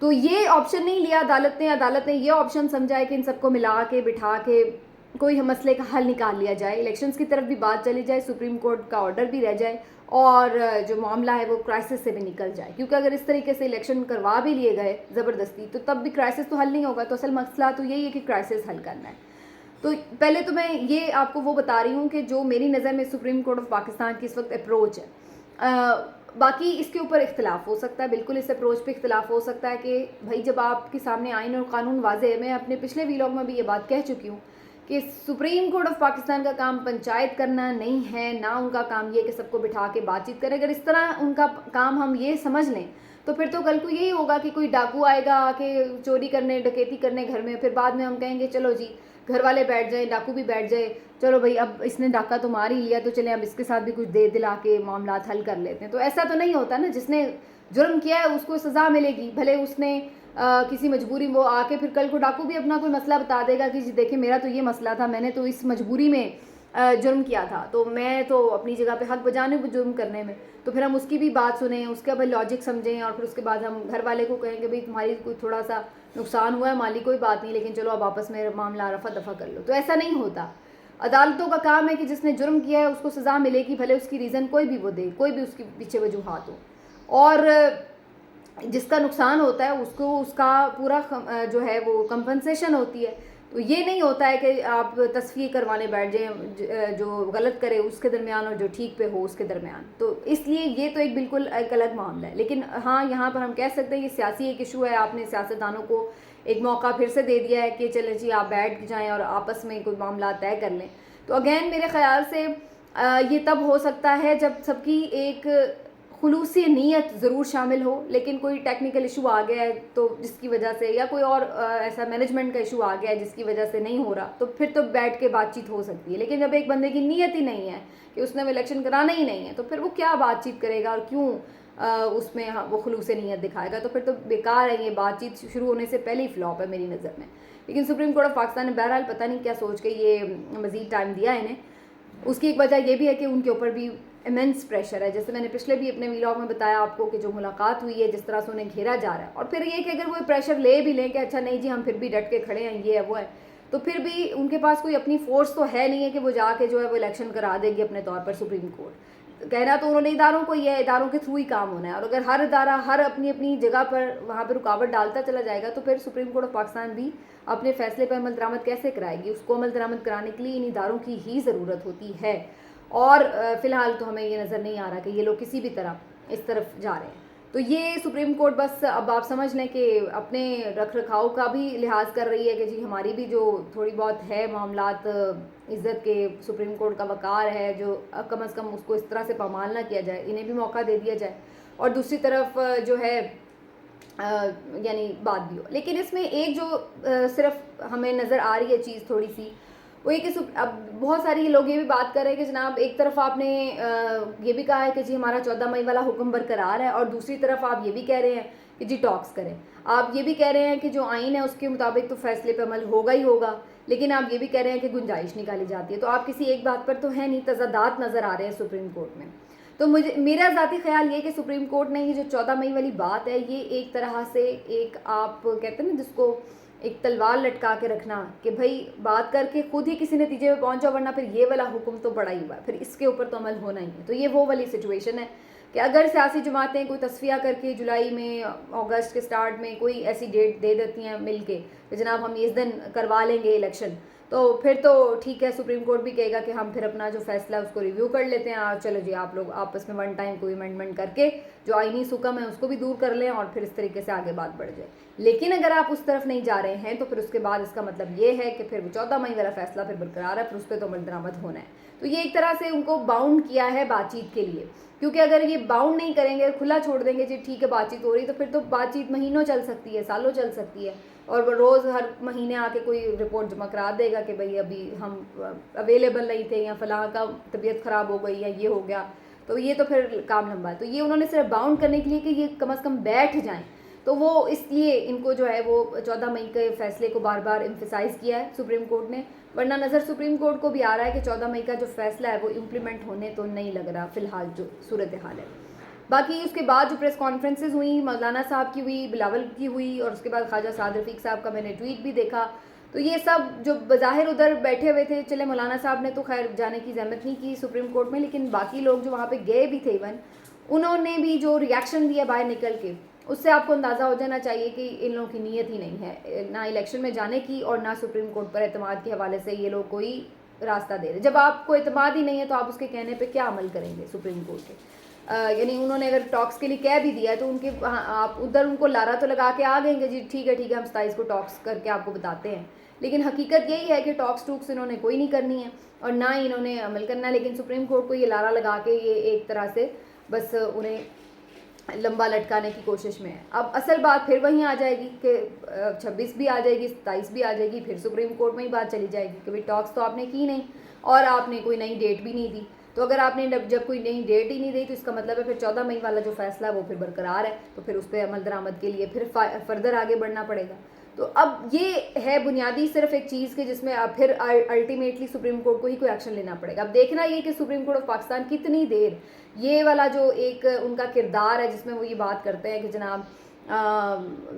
تو یہ آپشن نہیں لیا عدالت نے یہ آپشن سمجھا ہے کہ ان سب کو ملا کے بٹھا کے کوئی مسئلے کا حل نکال لیا جائے, الیکشنز کی طرف بھی بات چلی جائے, سپریم کورٹ کا آرڈر بھی رہ جائے اور جو معاملہ ہے وہ کرائسس سے بھی نکل جائے. کیونکہ اگر اس طریقے سے الیکشن کروا بھی لیے گئے زبردستی تو تب بھی کرائسس تو حل نہیں ہوگا. تو اصل مسئلہ تو یہی ہے کہ کرائسس حل کرنا ہے. تو پہلے تو میں یہ آپ کو وہ بتا رہی ہوں کہ جو میری نظر میں سپریم کورٹ آف پاکستان کی اس وقت اپروچ ہے. باقی اس کے اوپر اختلاف ہو سکتا ہے, بالکل اس اپروچ پہ اختلاف ہو سکتا ہے کہ بھائی جب آپ کے سامنے آئین اور قانون واضح ہے. میں اپنے پچھلے ویلاگ میں بھی یہ بات کہہ چکی ہوں کہ سپریم کورٹ آف پاکستان کا کام پنچایت کرنا نہیں ہے, نہ ان کا کام یہ کہ سب کو بٹھا کے بات چیت کرے. اگر اس طرح ان کا کام ہم یہ سمجھ لیں تو پھر تو کل کو یہی ہوگا کہ کوئی ڈاکو آئے گا کہ چوری کرنے ڈکیتی کرنے گھر میں, پھر بعد میں ہم کہیں گے چلو جی گھر والے بیٹھ جائیں, ڈاکو بھی بیٹھ جائے, چلو بھائی اب اس نے ڈاکہ تو مار ہی لیا تو چلیں اب اس کے ساتھ بھی کچھ دے دلا کے معاملات حل کر لیتے ہیں. تو ایسا تو نہیں ہوتا نا, جس نے جرم کیا ہے اس کو سزا ملے گی, بھلے اس نے کسی مجبوری وہ آ کے پھر کل کو ڈاکو بھی اپنا کوئی مسئلہ بتا دے گا کہ جی دیکھیں میرا تو یہ مسئلہ تھا, میں نے تو اس مجبوری میں جرم کیا تھا, تو میں تو اپنی جگہ پہ حق بجانے کو جرم کرنے میں, تو پھر ہم اس کی بھی بات سنیں, اس کا بھی لاجک سمجھیں اور پھر اس کے بعد ہم گھر والے کو کہیں کہ بھائی تمہاری کوئی تھوڑا سا نقصان ہوا ہے مالی, کوئی بات نہیں, لیکن چلو اب آپس میں معاملہ رفع دفع کر لو. تو ایسا نہیں ہوتا. عدالتوں کا کام ہے کہ جس نے جرم کیا ہے اس کو سزا ملے گی, بھلے اس کی ریزن کوئی بھی وہ دے, کوئی بھی اس کے پیچھے وجوہات ہو, اور جس کا نقصان ہوتا ہے اس کو اس کا پورا جو ہے وہ کمپنسیشن ہوتی ہے. تو یہ نہیں ہوتا ہے کہ آپ تصفیہ کروانے بیٹھ جائیں جو غلط کرے اس کے درمیان اور جو ٹھیک پہ ہو اس کے درمیان. تو اس لیے یہ تو ایک بالکل ایک الگ معاملہ ہے. لیکن ہاں یہاں پر ہم کہہ سکتے ہیں یہ سیاسی ایک ایشو ہے, آپ نے سیاستدانوں کو ایک موقع پھر سے دے دیا ہے کہ چلے جی آپ بیٹھ جائیں اور آپس میں کوئی معاملات طے کر لیں. تو اگین میرے خیال سے یہ تب ہو سکتا ہے جب سب کی ایک خلوصی نیت ضرور شامل ہو, لیکن کوئی ٹیکنیکل ایشو آ گیا ہے تو جس کی وجہ سے, یا کوئی اور ایسا مینجمنٹ کا ایشو آ گیا ہے جس کی وجہ سے نہیں ہو رہا, تو پھر تو بیٹھ کے بات چیت ہو سکتی ہے. لیکن جب ایک بندے کی نیت ہی نہیں ہے کہ اس نے وہ الیکشن کرانا ہی نہیں ہے, تو پھر وہ کیا بات چیت کرے گا اور کیوں اس میں وہ خلوص نیت دکھائے گا. تو پھر تو بیکار ہے, یہ بات چیت شروع ہونے سے پہلے ہی فلاپ ہے میری نظر میں. لیکن سپریم کورٹ آف پاکستان نے بہرحال پتہ نہیں کیا سوچ کے یہ مزید ٹائم دیا ہے انہیں. اس کی ایک وجہ یہ بھی ہے کہ ان کے اوپر بھی ایمنس پریشر ہے, جیسے میں نے پچھلے بھی اپنے ویلاگ میں بتایا آپ کو کہ جو ملاقات ہوئی ہے جس طرح سے انہیں گھیرا جا رہا ہے, اور پھر یہ کہ اگر وہ پریشر لے بھی لیں کہ اچھا نہیں جی ہم پھر بھی ڈٹ کے کھڑے ہیں, یہ ہے وہ ہے, تو پھر بھی ان کے پاس کوئی اپنی فورس تو ہے نہیں ہے کہ وہ جا کے جو ہے وہ الیکشن کرا دے گی اپنے طور پر. سپریم کورٹ کہنا تو انہوں نے اداروں کو یہ ہے, اداروں کے تھرو ہی کام ہونا ہے, اور اگر ہر ادارہ ہر اپنی اپنی جگہ پر وہاں پہ رکاوٹ ڈالتا چلا جائے گا تو پھر سپریم کورٹ آف پاکستان بھی اپنے فیصلے پر عمل درآمد کیسے کرائے گی. اس کو عمل درآمد کرانے کے لیے ان اداروں کی ہی ضرورت ہوتی ہے, اور فی الحال تو ہمیں یہ نظر نہیں آ رہا کہ یہ لوگ کسی بھی طرح اس طرف جا رہے ہیں. تو یہ سپریم کورٹ بس اب آپ سمجھ لیں کہ اپنے رکھ رکھاؤ کا بھی لحاظ کر رہی ہے کہ جی ہماری بھی جو تھوڑی بہت ہے معاملات عزت کے, سپریم کورٹ کا وقار ہے جو کم از کم اس کو اس طرح سے پامال نہ کیا جائے, انہیں بھی موقع دے دیا جائے, اور دوسری طرف جو ہے یعنی بات بھی ہو. لیکن اس میں ایک جو صرف ہمیں نظر آ رہی ہے چیز تھوڑی سی, وہ یہ کہ اب بہت ساری لوگ یہ بھی بات کر رہے ہیں کہ جناب ایک طرف آپ نے یہ بھی کہا ہے کہ جی ہمارا 14 مئی والا حکم برقرار ہے, اور دوسری طرف آپ یہ بھی کہہ رہے ہیں کہ جی ٹاکس کریں. آپ یہ بھی کہہ رہے ہیں کہ جو آئین ہے اس کے مطابق تو فیصلے پہ عمل ہوگا ہی ہوگا, لیکن آپ یہ بھی کہہ رہے ہیں کہ گنجائش نکالی جاتی ہے. تو آپ کسی ایک بات پر تو ہے نہیں, تضادات نظر آ رہے ہیں سپریم کورٹ میں. تو میرا ذاتی خیال یہ کہ سپریم کورٹ نے یہ جو 14 مئی والی بات ہے یہ ایک طرح سے ایک آپ کہتے ہیں نا جس کو ایک تلوار لٹکا کے رکھنا کہ بھائی بات کر کے خود ہی کسی نتیجے پہ پہنچا, ورنہ پھر یہ والا حکم تو بڑا ہی ہوا ہے, پھر اس کے اوپر تو عمل ہونا ہی ہے. تو یہ وہ والی سچویشن ہے کہ اگر سیاسی جماعتیں کوئی تصفیہ کر کے جولائی میں اگست کے سٹارٹ میں کوئی ایسی ڈیٹ دے دیتی ہیں مل کے کہ جناب ہم اس دن کروا لیں گے الیکشن, تو پھر تو ٹھیک ہے, سپریم کورٹ بھی کہے گا کہ ہم پھر اپنا جو فیصلہ اس کو ریویو کر لیتے ہیں, چلو جی آپ لوگ آپس میں ون ٹائم کوئی امینڈمنٹ کر کے جو آئینی حکم ہے اس کو بھی دور کر لیں, اور پھر اس طریقے سے آگے بات بڑھ جائے. لیکن اگر آپ اس طرف نہیں جا رہے ہیں تو پھر اس کے بعد اس کا مطلب یہ ہے کہ پھر 14 مئی والا فیصلہ پھر برقرار ہے, پھر اس پہ تو عمل درآمد ہونا ہے. تو یہ ایک طرح سے ان کو باؤنڈ کیا ہے بات چیت کے لیے, کیونکہ اگر یہ باؤنڈ نہیں کریں گے, کھلا چھوڑ دیں گے جی ٹھیک ہے بات چیت ہو رہی, تو پھر تو بات چیت مہینوں چل سکتی ہے, سالوں چل سکتی ہے, اور وہ روز ہر مہینے آ کے کوئی رپورٹ جمع کرا دے گا کہ بھئی ابھی ہم اویلیبل نہیں تھے, یا فلاں کا طبیعت خراب ہو گئی, یا یہ ہو گیا, تو یہ تو پھر کام لمبا ہے. تو یہ انہوں نے صرف باؤنڈ کرنے کے لیے کہ یہ کم از کم بیٹھ جائیں, تو وہ اس لیے ان کو جو ہے وہ 14 مئی کے فیصلے کو بار بار ایمفیسائز کیا ہے سپریم کورٹ نے, ورنہ نظر سپریم کورٹ کو بھی آ رہا ہے کہ 14 مئی کا جو فیصلہ ہے وہ امپلیمنٹ ہونے تو نہیں لگ رہا فی الحال جو صورتحال ہے. باقی اس کے بعد جو پریس کانفرنسز ہوئی، مولانا صاحب کی ہوئی، بلاول کی ہوئی، اور اس کے بعد خواجہ سعد رفیق صاحب کا میں نے ٹویٹ بھی دیکھا، تو یہ سب جو بظاہر ادھر بیٹھے ہوئے تھے، چلے مولانا صاحب نے تو خیر جانے کی زحمت نہیں کی سپریم کورٹ میں، لیکن باقی لوگ جو وہاں پہ گئے بھی تھے ایون، انہوں نے بھی جو ریاکشن دیا باہر نکل کے، اس سے آپ کو اندازہ ہو جانا چاہیے کہ ان لوگوں کی نیت ہی نہیں ہے نہ الیکشن میں جانے کی اور نہ سپریم کورٹ پر اعتماد کے حوالے سے یہ لوگ کوئی راستہ دے رہے. جب آپ کو اعتماد ہی نہیں ہے تو آپ اس کے کہنے پہ کیا عمل کریں گے سپریم کورٹ کے. یعنی انہوں نے اگر ٹاکس کے لیے کہہ بھی دیا ہے تو ان کے آپ ادھر ان کو لارا تو لگا کے آ گئیں گے جی ٹھیک ہے ہم 27 کو ٹاکس کر کے آپ کو بتاتے ہیں, لیکن حقیقت یہی ہے کہ ٹاکس انہوں نے کوئی نہیں کرنی ہے اور نہ ہی انہوں نے عمل کرنا ہے. لیکن سپریم کورٹ کو یہ لارا لگا کے یہ ایک طرح سے بس انہیں لمبا لٹکانے کی کوشش میں ہے. اب اصل بات پھر وہیں آ جائے گی کہ 26 بھی آ جائے گی, 27 بھی آ جائے گی, پھر سپریم کورٹ میں ہی بات چلی جائے گی کہ بھائی ٹاکس تو آپ نے کی نہیں اور آپ نے کوئی نئی ڈیٹ بھی نہیں دی. تو اگر آپ نے جب کوئی نئی ڈیٹ ہی نہیں دی تو اس کا مطلب ہے پھر 14 مئی والا جو فیصلہ ہے وہ پھر برقرار ہے, تو پھر اس پہ عمل درآمد کے لیے پھر فردر آگے بڑھنا پڑے گا. تو اب یہ ہے بنیادی صرف ایک چیز کہ جس میں اب پھر الٹیمیٹلی سپریم کورٹ کو ہی کوئی ایکشن لینا پڑے گا. اب دیکھنا یہ کہ سپریم کورٹ آف پاکستان کتنی دیر یہ والا جو ایک ان کا کردار ہے جس میں وہ یہ بات کرتے ہیں کہ جناب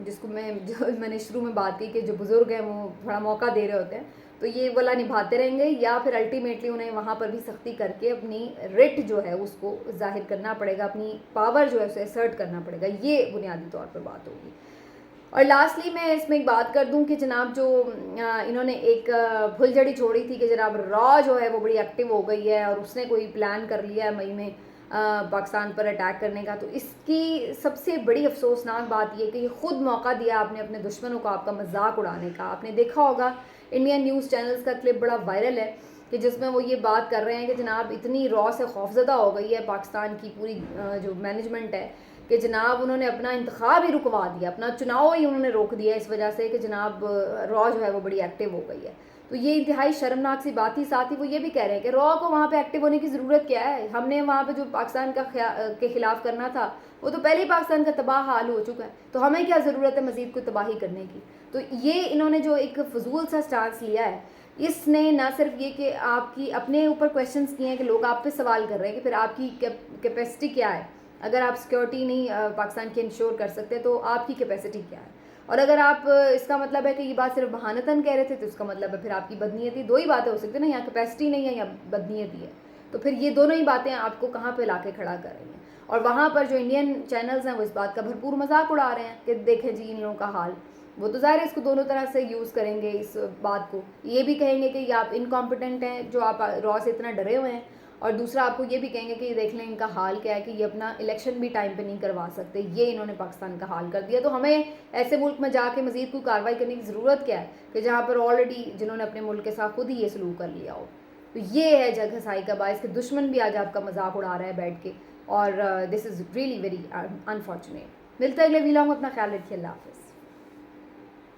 جس کو میں نے شروع میں بات کی کہ جو بزرگ ہیں وہ تھوڑا موقع دے رہے ہوتے ہیں, تو یہ والا نبھاتے رہیں گے یا پھر الٹیمیٹلی انہیں وہاں پر بھی سختی کر کے اپنی رٹ جو ہے اس کو ظاہر کرنا پڑے گا, اپنی پاور جو ہے اسے اسرٹ کرنا پڑے گا. یہ بنیادی طور پر بات ہوگی. اور لاسٹلی میں اس میں ایک بات کر دوں کہ جناب جو انہوں نے ایک بھل جڑی چھوڑی تھی کہ جناب را جو ہے وہ بڑی ایکٹیو ہو گئی ہے اور اس نے کوئی پلان کر لیا ہے مئی میں پاکستان پر اٹیک کرنے کا, تو اس کی سب سے بڑی افسوسناک بات یہ کہ یہ خود موقع دیا آپ نے اپنے دشمنوں کو آپ کا مذاق اڑانے کا. آپ نے دیکھا ہوگا انڈین نیوز چینلز کا کلپ بڑا وائرل ہے کہ جس میں وہ یہ بات کر رہے ہیں کہ جناب اتنی را سے خوفزدہ ہو گئی ہے پاکستان کی پوری جو مینجمنٹ ہے کہ جناب انہوں نے اپنا انتخاب ہی رکوا دیا, اپنا چناؤ ہی انہوں نے روک دیا اس وجہ سے کہ جناب را جو ہے وہ بڑی ایکٹیو ہو گئی ہے. تو یہ انتہائی شرمناک سی بات ہی. ساتھ ہی وہ یہ بھی کہہ رہے ہیں کہ را کو وہاں پہ ایکٹیو ہونے کی ضرورت کیا ہے, ہم نے وہاں پہ جو پاکستان کے خلاف کرنا تھا وہ تو پہلے ہی پاکستان کا تباہ حال ہو چکا ہے, تو ہمیں کیا ضرورت ہے مزید کوئی تباہی کرنے کی. تو یہ انہوں نے جو ایک فضول سا سٹانس لیا ہے, اس نے نہ صرف یہ کہ آپ کی اپنے اوپر کویشچنس کیے ہیں کہ لوگ آپ پہ سوال کر رہے ہیں کہ پھر آپ کی کیپیسٹی کیا ہے, اگر آپ سیکیورٹی نہیں پاکستان کی انشور کر سکتے تو آپ کی کیپیسٹی کیا ہے, اور اگر آپ اس کا مطلب ہے کہ یہ بات صرف بہانتاً کہہ رہے تھے تو اس کا مطلب ہے پھر آپ کی بدنیتی. دو ہی باتیں ہو سکتی ہیں نا, یا کیپیسٹی نہیں ہے یا بدنیتی ہے, تو پھر یہ دونوں ہی باتیں آپ کو کہاں پہ لا کے کھڑا کر رہی ہیں. اور وہاں پر جو انڈین چینلز ہیں وہ اس بات کا بھرپور مذاق اڑا رہے ہیں کہ دیکھیں جی ان لوگوں کا حال. وہ تو ظاہر ہے اس کو دونوں طرح سے یوز کریں گے اس بات کو, یہ بھی کہیں گے کہ یہ آپ انکمپیٹنٹ ہیں جو آپ را سے اتنا ڈرے ہوئے ہیں, اور دوسرا آپ کو یہ بھی کہیں گے کہ یہ دیکھ لیں ان کا حال کیا ہے کہ یہ اپنا الیکشن بھی ٹائم پہ نہیں کروا سکتے. یہ انہوں نے پاکستان کا حال کر دیا. تو ہمیں ایسے ملک میں جا کے مزید کوئی کارروائی کرنے کی ضرورت کیا ہے کہ جہاں پر آلریڈی جنہوں نے اپنے ملک کے ساتھ خود ہی یہ سلوک کر لیا ہو. تو یہ ہے جگ ہنسائی کا باعث کہ دشمن بھی آج آپ کا مذاق اڑا رہا ہے بیٹھ کے, اور دس از ریئلی ویری انفارچونیٹ. ملتا ہے اگلے ویلاگ میں, اپنا خیال رکھیے. اللہ حافظ.